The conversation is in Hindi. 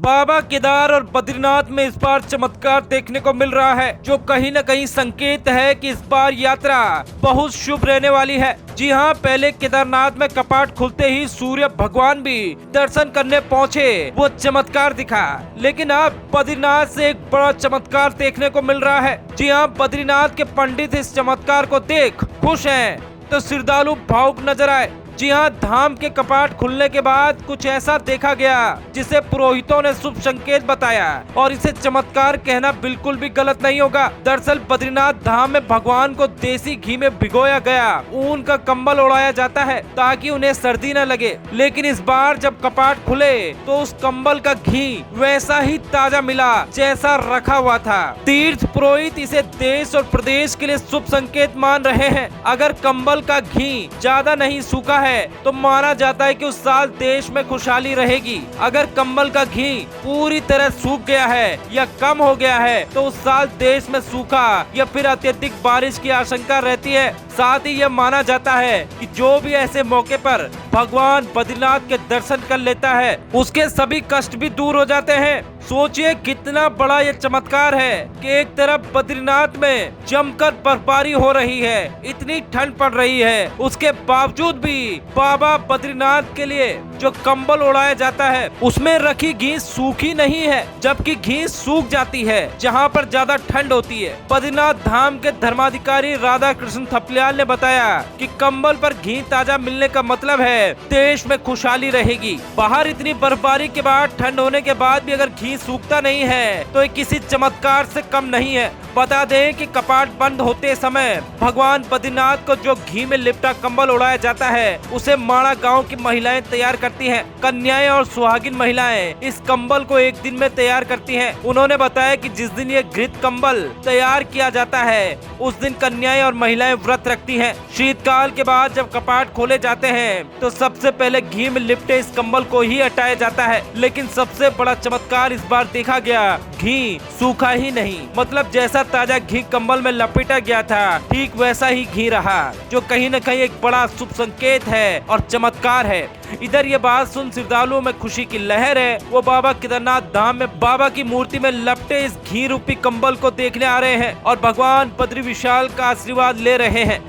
बाबा केदार और बद्रीनाथ में इस बार चमत्कार देखने को मिल रहा है, जो कहीं न कहीं संकेत है कि इस बार यात्रा बहुत शुभ रहने वाली है। जी हाँ, पहले केदारनाथ में कपाट खुलते ही सूर्य भगवान भी दर्शन करने पहुँचे, वो चमत्कार दिखा। लेकिन अब बद्रीनाथ से एक बड़ा चमत्कार देखने को मिल रहा है। जी हाँ, बद्रीनाथ के पंडित इस चमत्कार को देख खुश हैं, तो श्रद्धालु भावुक नजर आए। जी हाँ, धाम के कपाट खुलने के बाद कुछ ऐसा देखा गया जिसे पुरोहितों ने शुभ संकेत बताया, और इसे चमत्कार कहना बिल्कुल भी गलत नहीं होगा। दरअसल बद्रीनाथ धाम में भगवान को देसी घी में भिगोया गया ऊन का कंबल ओढ़ाया जाता है ताकि उन्हें सर्दी न लगे। लेकिन इस बार जब कपाट खुले तो उस कंबल का घी वैसा ही ताजा मिला जैसा रखा हुआ था। तीर्थ पुरोहित इसे देश और प्रदेश के लिए शुभ संकेत मान रहे हैं। अगर कंबल का घी ज्यादा नहीं सूखा है तो माना जाता है कि उस साल देश में खुशहाली रहेगी। अगर कंबल का घी पूरी तरह सूख गया है या कम हो गया है तो उस साल देश में सूखा या फिर अत्यधिक बारिश की आशंका रहती है। साथ ही यह माना जाता है कि जो भी ऐसे मौके पर भगवान बद्रीनाथ के दर्शन कर लेता है उसके सभी कष्ट भी दूर हो जाते हैं। सोचिए कितना बड़ा ये चमत्कार है कि एक तरफ बद्रीनाथ में जमकर बर्फबारी हो रही है, इतनी ठंड पड़ रही है, उसके बावजूद भी बाबा बद्रीनाथ के लिए जो कंबल ओढ़ाया जाता है उसमें रखी घी सूखी नहीं है, जबकि घी सूख जाती है जहाँ पर ज्यादा ठंड होती है। बद्रीनाथ धाम के धर्माधिकारी राधा कृष्ण थपलियाल ने बताया कि कंबल पर घी ताजा मिलने का मतलब है देश में खुशहाली रहेगी। बाहर इतनी बर्फबारी के बाद ठंड होने के बाद भी अगर घी सूखता नहीं है तो ये किसी चमत्कार से कम नहीं है। बता दें कि कपाट बंद होते समय भगवान बद्रीनाथ को जो घी में लिपटा कंबल उड़ाया जाता है उसे माणा गांव की महिलाएं तैयार करती हैं। कन्याएं और सुहागिन महिलाएं इस कंबल को एक दिन में तैयार करती हैं। उन्होंने बताया कि जिस दिन ये घृत कंबल तैयार किया जाता है उस दिन कन्याएं और महिलाएं व्रत रखती हैं। शीतकाल के बाद जब कपाट खोले जाते हैं तो सबसे पहले घी में लिपटे इस कंबल को ही हटाया जाता है। लेकिन सबसे बड़ा चमत्कार इस बार देखा गया, घी सूखा ही नहीं, मतलब जैसा ताजा घी कंबल में लपेटा गया था ठीक वैसा ही घी रहा, जो कहीं न कहीं एक बड़ा शुभ संकेत है और चमत्कार है। इधर ये बात सुन श्रद्धालुओं में खुशी की लहर है। वो बाबा केदारनाथ धाम में बाबा की मूर्ति में लपटे इस घी रूपी कंबल को देखने आ रहे हैं और भगवान बद्री विशाल का आशीर्वाद ले रहे हैं।